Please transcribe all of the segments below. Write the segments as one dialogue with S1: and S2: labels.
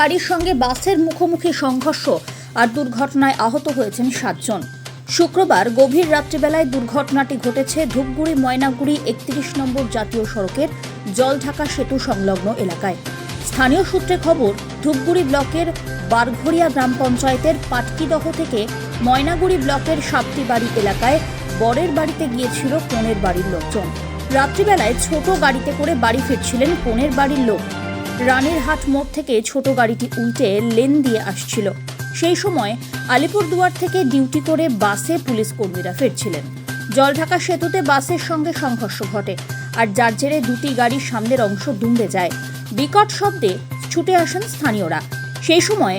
S1: গাড়ির সঙ্গে বাসের মুখোমুখি সংঘর্ষ আর দুর্ঘটনায় আহত হয়েছেন 7 জন। শুক্রবার গভীর রাত্রিবেলায় দুর্ঘটনাটি ঘটেছে ধূপগুড়ি ময়নাগুড়ি 31 নম্বর জাতীয় সড়কের জলঢাকা সেতু সংলগ্ন এলাকায়। স্থানীয় সূত্রে খবর, ধূপগুড়ি ব্লকের বারঘড়িয়া গ্রাম পঞ্চায়েতের পাটকিদহ থেকে ময়নাগুড়ি ব্লকের সাপ্তিবাড়ি এলাকায় বরের বাড়িতে গিয়েছিল কনের বাড়ির লোকজন। রাত্রিবেলায় ছোট গাড়িতে করে বাড়ি ফিরছিলেন কনের বাড়ির লোক। রানীরহাট মোড় থেকে ছোট গাড়িটি উল্টে লেন দিয়ে আসছিল। সেই সময় আলিপুরদুয়ার থেকে ডিউটি করে বাসে পুলিশ কর্মীরা ফিরছিলেন। জলঢাকা সেতুতে বাসের সঙ্গে সংঘর্ষ ঘটে, আর যার জেরে দুটি গাড়ির সামনের অংশ দুমড়ে যায়। বিকট শব্দে ছুটে আসেন স্থানীয়রা। সেই সময়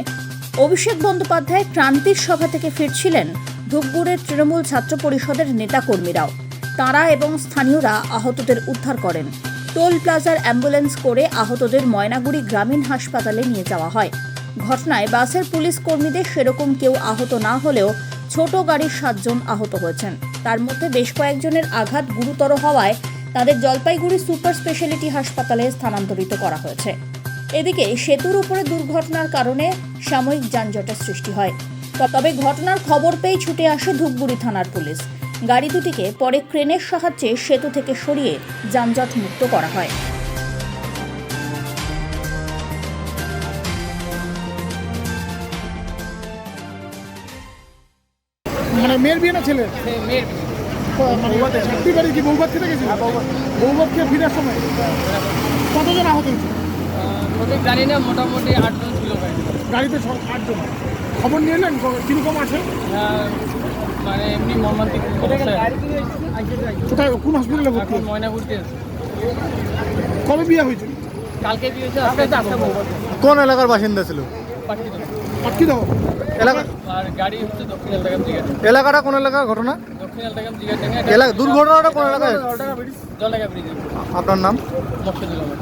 S1: অভিষেক বন্দ্যোপাধ্যায় ক্রান্তির সভা থেকে ফিরছিলেন ধূপগুড়ির তৃণমূল ছাত্র পরিষদের নেতাকর্মীরাও। তাঁরা এবং স্থানীয়রা আহতদের উদ্ধার করেন। টোল প্লাজার অ্যাম্বুলেন্স করে আহতদের ময়নাগুড়ি গ্রামীণ হাসপাতালে নিয়ে যাওয়া হয়। ঘটনায় বাসের পুলিশ কর্মীদের সেরকম কেউ আহত না হলেও ছোট গাড়ির 7 জন আহত হয়েছেন। তার মধ্যে বেশ কয়েকজনের আঘাত গুরুতর হওয়ায় তাদের জলপাইগুড়ি সুপার স্পেশালিটি হাসপাতালে স্থানান্তরিত করা হয়েছে। এদিকে সেতুর উপরে দুর্ঘটনার কারণে সাময়িক যানজটের সৃষ্টি হয়। তবে ঘটনার খবর পেয়ে ছুটে আসে ধূপগুড়ি থানার পুলিশ। গাড়ি দুটিকে পরে ক্রেনের সাহায্যে সেতু থেকে সরিয়ে যানজট মুক্ত করা হয়।
S2: মানে মেয়ের বিয়ে না ছেলের?
S3: মেয়ের
S2: মানে চাকরি বাড়ি কি বৌবাদ থেকে গেছিল? বৌবাদ খেয়ে ফিরার সময় কতজন আহত হয়েছে?
S3: ওদের জানি না, মোটামুটি 8 জন ছিল
S2: গাড়িতে 8 জন। খবর নিয়ে এলেন কিরকম আছে?
S3: মানে এমনি মর্মান্তিক
S2: কোথায়, কোন হসপিটালে ভর্তি?
S3: এখন ময়নাগুড়িতে।
S2: কবে বিয়ে হয়েছে?
S3: কালকে বিয়ে হয়েছে, আজকে
S4: কোন এলাকার বাসিন্দা ছিল?
S2: পাটকি দাও
S4: এলাকা
S3: আর গাড়ি হচ্ছে দক্ষিণ আলতাগাম জিগা।
S4: এলাকাটা কোন এলাকার ঘটনা?
S3: দক্ষিণ আলতাগাম জিগা
S4: এলাকা দুর্ঘটনাটা কোন এলাকায়?
S3: জলঢাকা ব্রিজে।
S4: আপনার নাম?
S3: মকসুদুল আহমেদ।